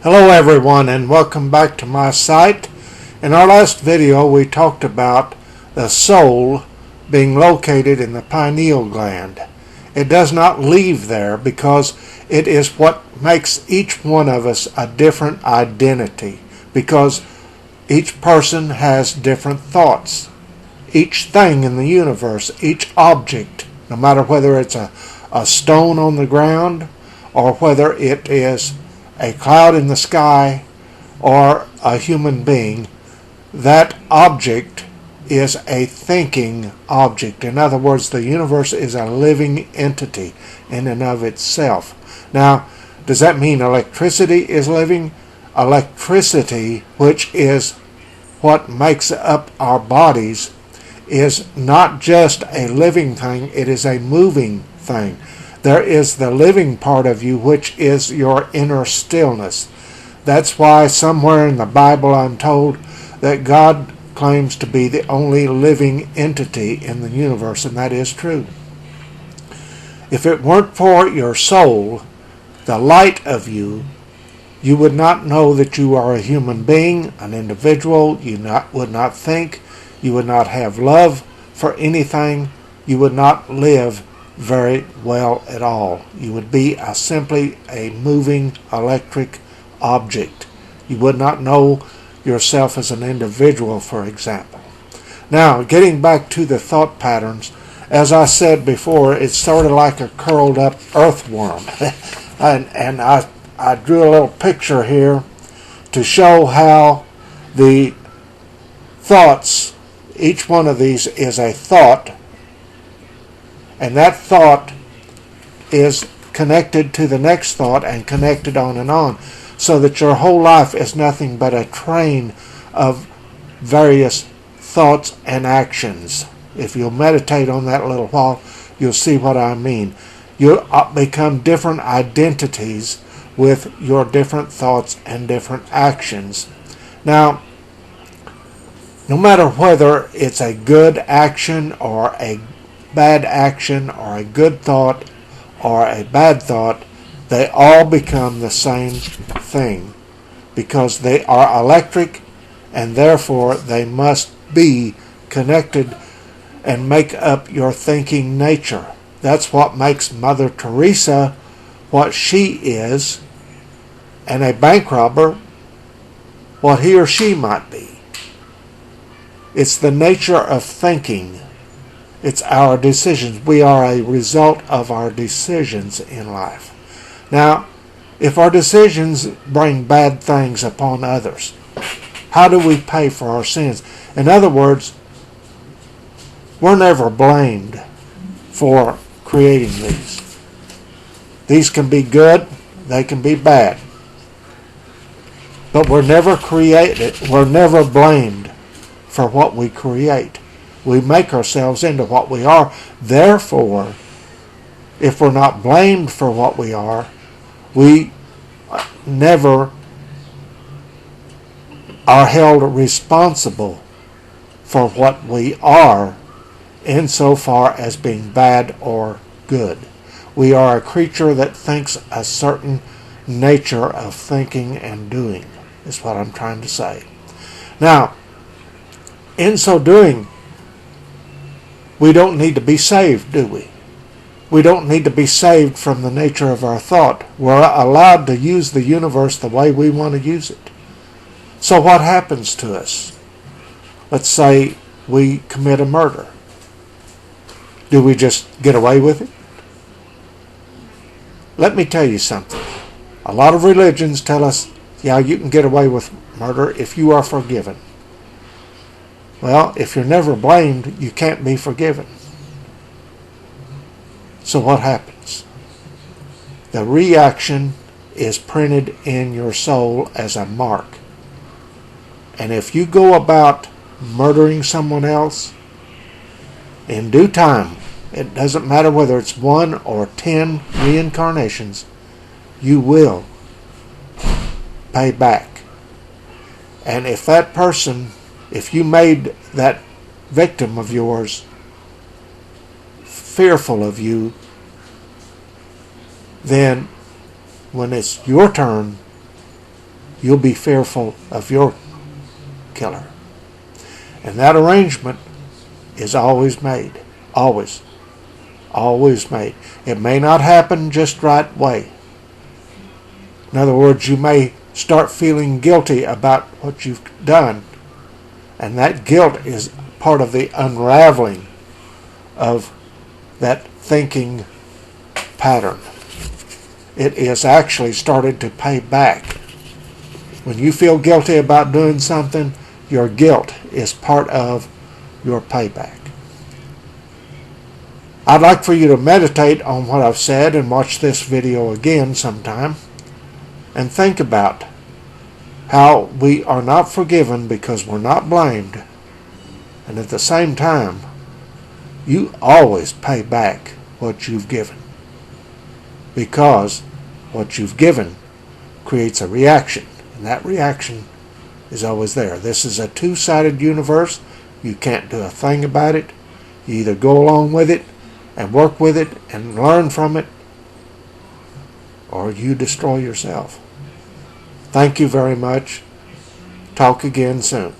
Hello everyone and welcome back to my site. In our last video we talked about the soul being located in the pineal gland. It does not leave there because it is what makes each one of us a different identity, because each person has different thoughts. Each thing in the universe, each object, no matter whether it's a stone on the ground or whether it is a cloud in the sky or a human being, that object is a thinking object. In other words, the universe is a living entity in and of itself. Now, does that mean electricity is living? Electricity, which is what makes up our bodies, is not just a living thing, it is a moving thing. There is the living part of you, which is your inner stillness. That's why somewhere in the Bible I'm told that God claims to be the only living entity in the universe, and that is true. If it weren't for your soul, the light of you, you would not know that you are a human being, an individual. You would not think. You would not have love for anything. You would not live very well at all. You would be simply a moving electric object. You would not know yourself as an individual, for example. Now, getting back to the thought patterns, as I said before, it's sort of like a curled up earthworm. and I drew a little picture here to show how the thoughts, each one of these is a thought, and that thought is connected to the next thought and connected on and on, so that your whole life is nothing but a train of various thoughts and actions. If you'll meditate on that a little while, you'll see what I mean. You'll become different identities with your different thoughts and different actions. Now, no matter whether it's a good action or a bad action or a good thought or a bad thought, they all become the same thing because they are electric, and therefore they must be connected and make up your thinking nature. That's what makes Mother Teresa what she is, and a bank robber what he or she might be. It's the nature of thinking. It's our decisions. We are a result of our decisions in life. Now, if our decisions bring bad things upon others, how do we pay for our sins? In other words, we're never blamed for creating these. These can be good, they can be bad. But we're never blamed for what we create. We make ourselves into what we are. Therefore, if we're not blamed for what we are, we never are held responsible for what we are insofar as being bad or good. We are a creature that thinks a certain nature of thinking and doing, is what I'm trying to say. Now, in so doing, we don't need to be saved, do we? We don't need to be saved from the nature of our thought. We're allowed to use the universe the way we want to use it. So what happens to us? Let's say we commit a murder. Do we just get away with it? Let me tell you something. A lot of religions tell us, yeah, you can get away with murder if you are forgiven. Well, if you're never blamed, you can't be forgiven. So what happens? The reaction is printed in your soul as a mark. And if you go about murdering someone else, in due time, it doesn't matter whether it's 1 or 10 reincarnations, you will pay back. And if that person, if you made that victim of yours fearful of you, then when it's your turn, you'll be fearful of your killer. And that arrangement is always made. Always. Always made. It may not happen just right way. In other words, you may start feeling guilty about what you've done, and that guilt is part of the unraveling of that thinking pattern. It is actually started to pay back. When you feel guilty about doing something, your guilt is part of your payback. I'd like for you to meditate on what I've said and watch this video again sometime and think about how we are not forgiven because we're not blamed, and at the same time, you always pay back what you've given, because what you've given creates a reaction, and that reaction is always there. This is a two-sided universe. You can't do a thing about it. You either go along with it and work with it and learn from it, or you destroy yourself. Thank you very much. Talk again soon.